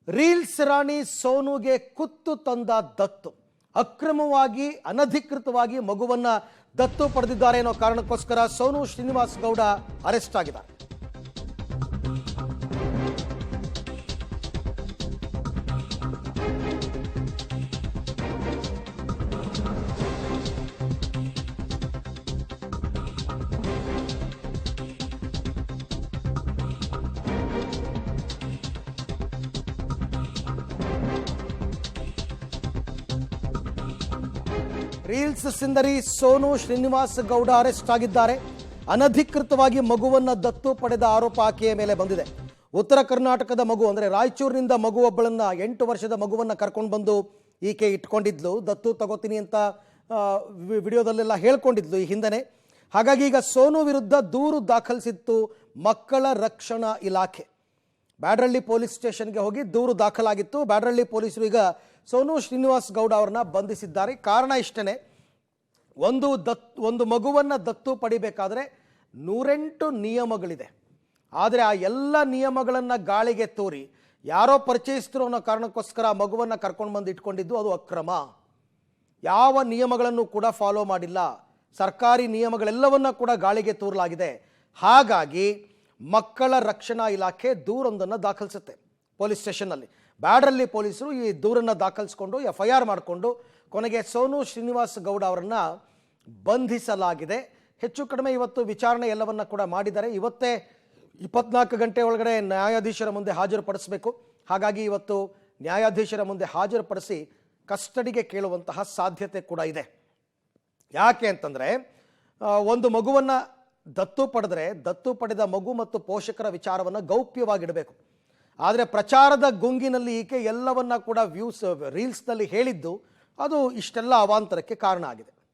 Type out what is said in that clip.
Reels ರಾಣಿ ಸೋನುಗೆ ಕುತ್ತು ತಂದ ದತ್ತು ಅಕ್ರಮವಾಗಿ ಅನಧಿಕೃತವಾಗಿ ಮಗುವನ್ನ ದತ್ತು ಪಡೆದಿದ್ದಾರೆ ಅನ್ನೋ ಕಾರಣಕ್ಕೋಸ್ಕರ ಸೋನು ಶ್ರೀನಿವಾಸ್ ಗೌಡ ಅರೆಸ್ಟ್ ಆಗಿದ್ದಾರೆ. ರೀಲ್ಸ್ ಸಿಂದರಿ ಸೋನು ಶ್ರೀನಿವಾಸ್ ಗೌಡ ಅರೆಸ್ಟ್ ಆಗಿದ್ದಾರೆ. ಅನಧಿಕೃತವಾಗಿ ಮಗುವನ್ನ ದತ್ತು ಪಡೆದ ಆರೋಪ ಆಕೆಯ ಮೇಲೆ ಬಂದಿದೆ. ಉತ್ತರ ಕರ್ನಾಟಕದ ಮಗು ಅಂದರೆ ರಾಯಚೂರಿನಿಂದ ಮಗು ಒಬ್ಬಳನ್ನ 8 ವರ್ಷದ ಮಗುವನ್ನ ಕರ್ಕೊಂಡು ಬಂದು ಈಕೆ ಇಟ್ಕೊಂಡಿದ್ಲು. ದತ್ತು ತಗೋತೀನಿ ಅಂತ ವಿಡಿಯೋದಲ್ಲೆಲ್ಲ ಹೇಳ್ಕೊಂಡಿದ್ಲು ಈ ಹಿಂದನೆ. ಹಾಗಾಗಿ ಈಗ ಸೋನು ವಿರುದ್ಧ ದೂರು ದಾಖಲಿಸಿತ್ತು ಮಕ್ಕಳ ರಕ್ಷಣಾ ಇಲಾಖೆ. ಬ್ಯಾಡ್ರಳ್ಳಿ ಪೊಲೀಸ್ ಸ್ಟೇಷನ್ಗೆ ಹೋಗಿ ದೂರು ದಾಖಲಾಗಿತ್ತು. ಬ್ಯಾಡ್ರಳ್ಳಿ ಪೊಲೀಸರು ಈಗ ಸೋನು ಶ್ರೀನಿವಾಸ್ ಗೌಡ ಅವರನ್ನ ಬಂಧಿಸಿದ್ದಾರೆ. ಕಾರಣ ಇಷ್ಟೇ, ಒಂದು ಮಗುವನ್ನ ದತ್ತು ಪಡಿಬೇಕಾದ್ರೆ 108 ನಿಯಮಗಳಿದೆ. ಆದರೆ ಆ ಎಲ್ಲ ನಿಯಮಗಳನ್ನು ಗಾಳಿಗೆ ತೋರಿ ಯಾರೋ ಪರಿಚಯಿಸಿದ್ರು ಅನ್ನೋ ಕಾರಣಕ್ಕೋಸ್ಕರ ಆ ಮಗುವನ್ನ ಕರ್ಕೊಂಡು ಬಂದು ಇಟ್ಕೊಂಡಿದ್ದು ಅದು ಅಕ್ರಮ. ಯಾವ ನಿಯಮಗಳನ್ನು ಕೂಡ ಫಾಲೋ ಮಾಡಿಲ್ಲ. ಸರ್ಕಾರಿ ನಿಯಮಗಳೆಲ್ಲವನ್ನ ಕೂಡ ಗಾಳಿಗೆ ತೂರಲಾಗಿದೆ. ಹಾಗಾಗಿ ಮಕ್ಕಳ ರಕ್ಷಣಾ ಇಲಾಖೆ ದೂರೊಂದನ್ನು ದಾಖಲಿಸುತ್ತೆ ಪೊಲೀಸ್ ಸ್ಟೇಷನ್ನಲ್ಲಿ. ಬ್ಯಾಡ್ರಳ್ಳಿ ಪೊಲೀಸರು ಈ ದೂರನ್ನು ದಾಖಲಿಸಿಕೊಂಡು FIR ಮಾಡಿಕೊಂಡು ಕೊನೆಗೆ ಸೋನು ಶ್ರೀನಿವಾಸ್ ಗೌಡ ಅವರನ್ನು ಬಂಧಿಸಲಾಗಿದೆ. ಹೆಚ್ಚು ಕಡಿಮೆ ಇವತ್ತು ವಿಚಾರಣೆ ಎಲ್ಲವನ್ನ ಕೂಡ ಮಾಡಿದ್ದಾರೆ. ಇವತ್ತೇ 24 ಗಂಟೆ ಒಳಗಡೆ ನ್ಯಾಯಾಧೀಶರ ಮುಂದೆ ಹಾಜರುಪಡಿಸಬೇಕು. ಹಾಗಾಗಿ ಇವತ್ತು ನ್ಯಾಯಾಧೀಶರ ಮುಂದೆ ಹಾಜರುಪಡಿಸಿ ಕಸ್ಟಡಿಗೆ ಕೇಳುವಂತಹ ಸಾಧ್ಯತೆ ಕೂಡ ಇದೆ. ಯಾಕೆ ಅಂತಂದರೆ ಒಂದು ಮಗುವನ್ನು ದತ್ತು ಪಡೆದ್ರೆ ದತ್ತು ಪಡೆದ ಮಗು ಮತ್ತು ಪೋಷಕರ ವಿಚಾರವನ್ನು ಗೌಪ್ಯವಾಗಿಡಬೇಕು. ಆದರೆ ಪ್ರಚಾರದ ಗುಂಗಿನಲ್ಲಿ ಈಕೆ ಎಲ್ಲವನ್ನ ಕೂಡ ರೀಲ್ಸ್ನಲ್ಲಿ ಹೇಳಿದ್ದು ಅದು ಇಷ್ಟೆಲ್ಲ ಅವಾಂತರಕ್ಕೆ ಕಾರಣ ಆಗಿದೆ.